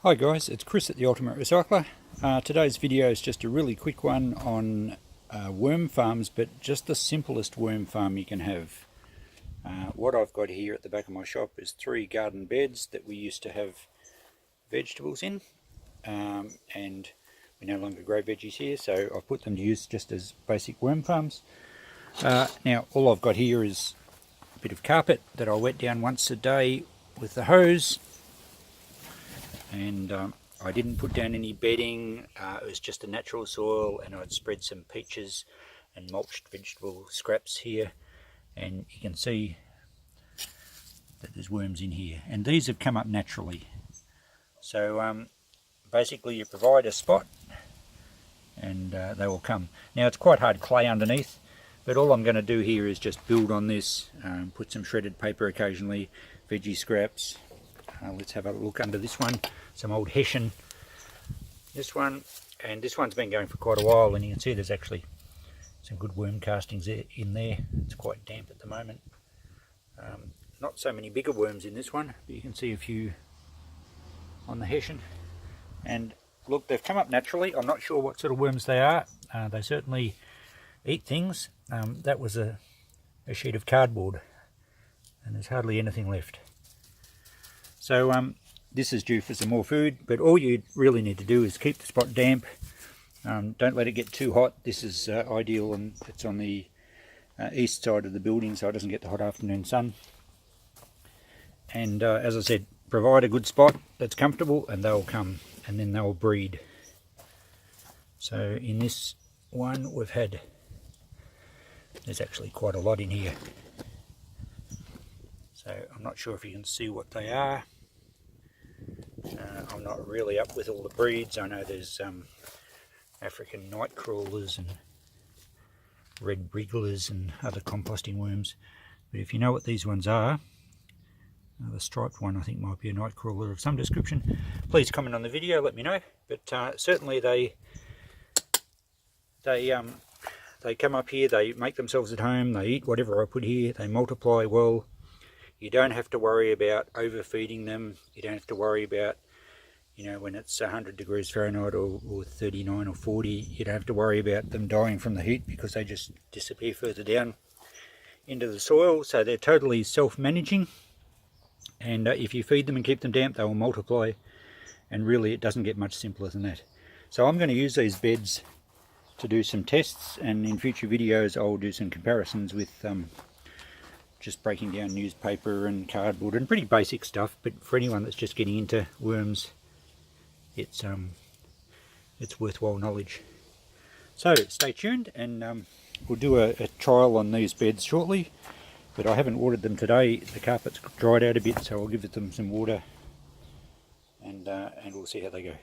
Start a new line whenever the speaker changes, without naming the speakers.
Hi guys, it's Chris at the Ultimate Recycler. Today's video is just a really quick one on worm farms, but just the simplest worm farm you can have. What I've got here at the back of my shop is 3 garden beds that we used to have vegetables in, and we no longer grow veggies here, so I've put them to use just as basic worm farms. Now all I've got here is a bit of carpet that I wet down once a day with the hose. And I didn't put down any bedding, it was just a natural soil, and I'd spread some peaches and mulched vegetable scraps here, and you can see that there's worms in here, and these have come up naturally. So basically you provide a spot and they will come. Now it's quite hard clay underneath, but all I'm going to do here is just build on this, put some shredded paper occasionally, veggie scraps. Let's have a look under this one, some old hessian, this one, and this one's been going for quite a while, and you can see there's actually some good worm castings in there. It's quite damp at the moment. Not so many bigger worms in this one, but you can see a few on the hessian. And look, they've come up naturally. I'm not sure what sort of worms they are. They certainly eat things. That was a sheet of cardboard, and there's hardly anything left. So this is due for some more food, but all you really need to do is keep the spot damp. Don't let it get too hot. This is ideal, and it's on the east side of the building, so it doesn't get the hot afternoon sun. And as I said, provide a good spot that's comfortable, and they'll come, and then they'll breed. So in this one we've had, there's actually quite a lot in here. So I'm not sure if you can see what they are. I'm not really up with all the breeds. I know there's African night crawlers and red wrigglers and other composting worms. But if you know what these ones are, the striped one I think might be a night crawler of some description, please comment on the video, let me know. But certainly they come up here, they make themselves at home, they eat whatever I put here, they multiply well. You don't have to worry about overfeeding them. You don't have to worry about, when it's 100 degrees Fahrenheit or 39 or 40, you don't have to worry about them dying from the heat, because they just disappear further down into the soil. So they're totally self-managing, and if you feed them and keep them damp, they will multiply, and really it doesn't get much simpler than that. So I'm going to use these beds to do some tests, and in future videos I'll do some comparisons with just breaking down newspaper and cardboard and pretty basic stuff. But for anyone that's just getting into worms, it's worthwhile knowledge. So stay tuned, and we'll do a trial on these beds shortly. But I haven't watered them today. The carpet's dried out a bit, so I'll give them some water, and we'll see how they go.